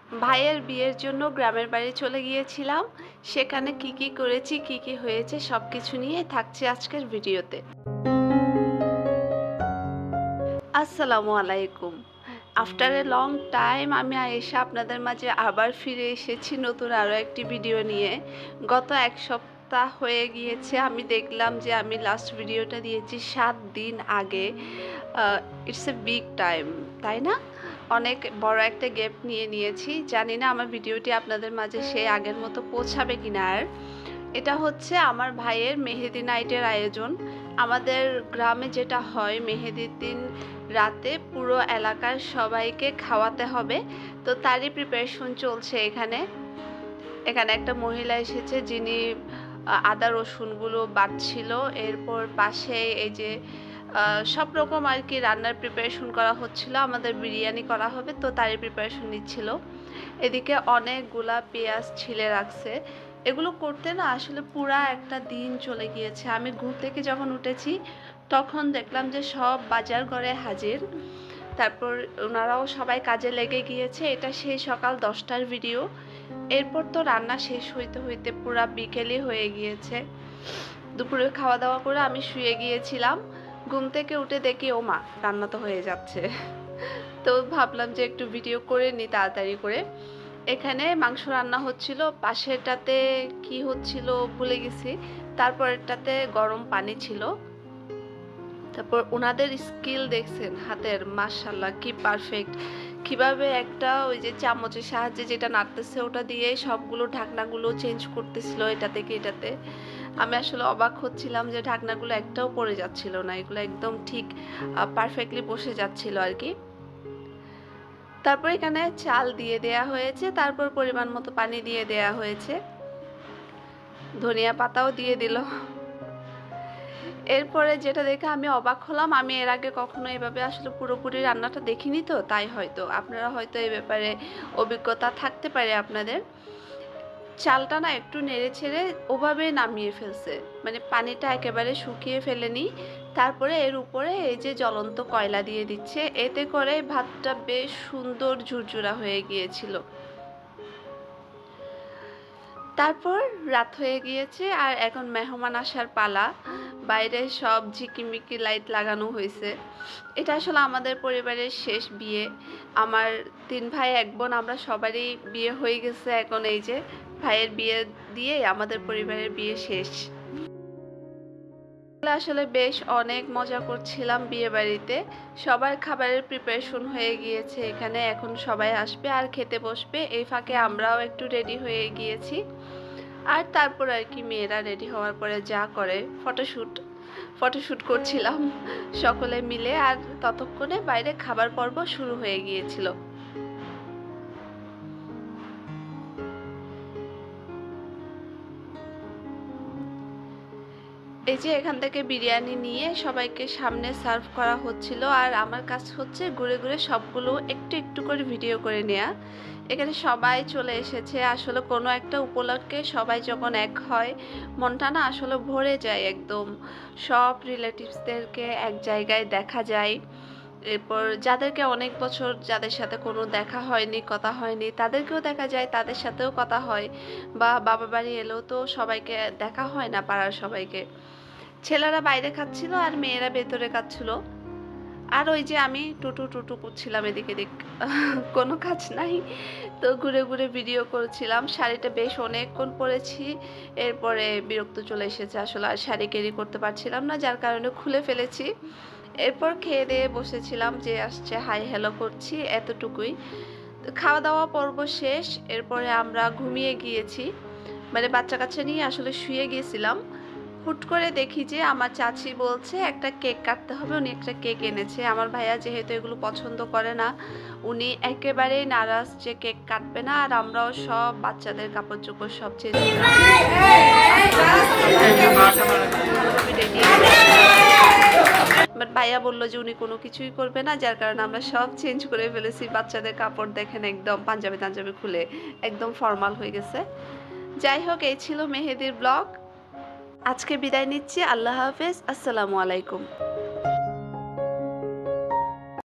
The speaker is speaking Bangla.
ভাইয়ের বিয়ের জন্য গ্রামের বাড়ি চলে গিয়েছিলাম। সেখানে কি কি করেছি, কি কি হয়েছে সবকিছু নিয়ে থাকছে আজকের ভিডিওতে। আসসালামু আলাইকুম। আফটার এ লং টাইম আমি আয়েশা আপনাদের মাঝে আবার ফিরে এসেছি নতুন আরও একটি ভিডিও নিয়ে। গত এক সপ্তাহ হয়ে গিয়েছে, আমি দেখলাম যে আমি লাস্ট ভিডিওটা দিয়েছি 7 দিন আগে। ইটস এ বিগ টাইম, তাই না? অনেক বড় একটা গ্যাপ নিয়েছি। জানি না আমার ভিডিওটি আপনাদের মাঝে সেই আগের মতো পৌঁছাবে কিনা। আর এটা হচ্ছে আমার ভাইয়ের মেহেদি নাইটের আয়োজন। আমাদের গ্রামে যেটা হয়, মেহেদির দিন রাতে পুরো এলাকার সবাইকে খাওয়াতে হবে, তো তারই প্রিপারেশন চলছে। এখানে একটা মহিলা এসেছে যিনি আদা রসুনগুলো বাটছিল। এরপর পাশে এই যে সব রকম আর কি রান্নার প্রিপারেশন করা হচ্ছিল। আমাদের বিরিয়ানি করা হবে, তো তারই প্রিপারেশন নিচ্ছিল। এদিকে অনেকগুলা পেঁয়াজ ছিলে রাখছে। এগুলো করতে না আসলে পুরা একটা দিন চলে গিয়েছে। আমি ঘুম থেকে যখন উঠেছি তখন দেখলাম যে সব বাজার ঘরে হাজির। তারপর ওনারাও সবাই কাজে লেগে গিয়েছে। এটা সেই সকাল 10টার ভিডিও। এরপর তো রান্না শেষ হইতে হইতে পুরা বিকেলই হয়ে গিয়েছে। দুপুরে খাওয়া দাওয়া করে আমি শুয়ে গিয়েছিলাম। ঘুম থেকে উঠে দেখি ও মা, রান্না তো হয়ে যাচ্ছে। তো ভাবলাম যে একটু ভিডিও করে নিই তাড়াতাড়ি করে। এখানে মাংস রান্না হচ্ছিল, পাশেরটাতে কি হচ্ছিল ভুলে গেছি। তারপরেরটাতে গরম পানি ছিল। তারপর ওনাদের স্কিল দেখছেন হাতের, মাশাআল্লাহ কি পারফেক্ট। কিভাবে একটা ওই যে চামচের সাহায্যে যেটা নাড়তেছে ওটা দিয়ে সবগুলো ঢাকনাগুলো চেঞ্জ করতেছিল এটা থেকে এটাতে। আমি আসলে অবাক হচ্ছিলাম যে ঢাকনাগুলো একটাও পড়ে যাচ্ছিল না, এগুলো একদম ঠিক পারফেক্টলি বসে যাচ্ছিল আর কি। তারপর এখানে চাল দিয়ে দেয়া হয়েছে, তারপর পরিমাণ মতো পানি দিয়ে দেয়া হয়েছে, ধনিয়া পাতাও দিয়ে দিল। এরপরে যেটা দেখে আমি অবাক হলাম, আমি এর আগে কখনো এভাবে আসলে পুরোপুরি রান্নাটা দেখিনি, তো তাই হয়তো আপনারা হয়তো এই ব্যাপারে অভিজ্ঞতা থাকতে পারে আপনাদের। চালটা না একটু নেড়ে ছেড়ে ওভাবে নামিয়ে ফেলছে, মানে পানিটা একেবারে শুকিয়ে ফেলেনি। তারপরে এর উপরে এই যে জ্বলন্ত কয়লা দিয়ে দিচ্ছে, এতে করে ভাতটা বেশ সুন্দর ঝুরঝুরা হয়ে গিয়েছিল। তারপর রাত হয়ে গিয়েছে আর এখন মেহমান আসার পালা। বাইরে সব ঝিকিমিকি লাইট লাগানো হয়েছে। এটা আসলে আমাদের পরিবারের শেষ বিয়ে। আমার 3 ভাই 1 বোন, আমরা সবারই বিয়ে হয়ে গেছে। এখন এই যে ভাইয়ের বিয়ে দিয়ে আমাদের পরিবারের বিয়ে শেষ। আসলে বেশ অনেক মজা করছিলাম বিয়ে বাড়িতে। সবার খাবারের প্রিপারেশন হয়ে গিয়েছে এখানে, এখন সবাই আসবে আর খেতে বসবে। এই ফাঁকে আমরাও একটু রেডি হয়ে গিয়েছি। আর তারপর আর কি মেয়েরা রেডি হওয়ার পরে যা করে, ফটোশ্যুট করছিলাম সকলে মিলে। আর ততক্ষণে বাইরে খাবার পর্ব শুরু হয়ে গিয়েছিল। এই যে এখান থেকে বিরিয়ানি নিয়ে সবাইকে সামনে সার্ভ করা হচ্ছিল, আর আমার কাজ হচ্ছে ঘুরে ঘুরে সবগুলো একটু একটু করে ভিডিও করে নেওয়া। এখানে সবাই চলে এসেছে। আসলে কোনো একটা উপলক্ষে সবাই যখন এক হয়, মনটা না আসলে ভরে যায় একদম। সব রিলেটিভসদেরকে এক জায়গায় দেখা যায়। এরপর যাদেরকে অনেক বছর যাদের সাথে কোনো দেখা হয়নি, কথা হয়নি, তাদেরকেও দেখা যায়, তাদের সাথেও কথা হয়। বা বাবা বাড়ি এলেও তো সবাইকে দেখা হয় না, পাড়ার সবাইকে। ছেলেরা বাইরে খাচ্ছিল আর মেয়েরা ভেতরে খাচ্ছিল। আর ওই যে আমি টুটু টুটু করছিলাম এদিকে এদিক, কোনো কাজ নাই, তো ঘুরে ঘুরে ভিডিও করছিলাম। শাড়িটা বেশ অনেকক্ষণ পরেছি, এরপরে বিরক্ত চলে এসেছে আসলে, আর শাড়ি ক্যারি করতে পারছিলাম না, যার কারণে খুলে ফেলেছি। এরপর খেয়ে দিয়ে বসেছিলাম, যে আসছে হাই হ্যালো করছি, এতটুকুই। তো খাওয়া দাওয়া পর্ব শেষ। এরপরে আমরা ঘুমিয়ে গিয়েছি, মানে বাচ্চা কাচ্চা নিয়ে আসলে শুয়ে গিয়েছিলাম। হুট করে দেখি যে আমার চাচি বলছে একটা কেক কাটতে হবে, উনি একটা কেক এনেছে। আমার ভাইয়া যেহেতু এগুলো পছন্দ করে না, উনি একেবারেই নারাজ যে কেক কাটবে না। আর আমরাও সব বাচ্চাদের কাপড় চোপড় সব চেঞ্জ বাট ভাইয়া বললো যে উনি কোনো কিছুই করবে না, যার কারণে আমরা সব চেঞ্জ করে ফেলেছি। বাচ্চাদের কাপড় দেখেন একদম পাঞ্জাবি খুলে একদম ফর্মাল হয়ে গেছে। যাই হোক, এই ছিল মেহেদির ব্লগ। আজকে বিদায় নিচ্ছি। আল্লাহ হাফেজ, আসসালামু আলাইকুম।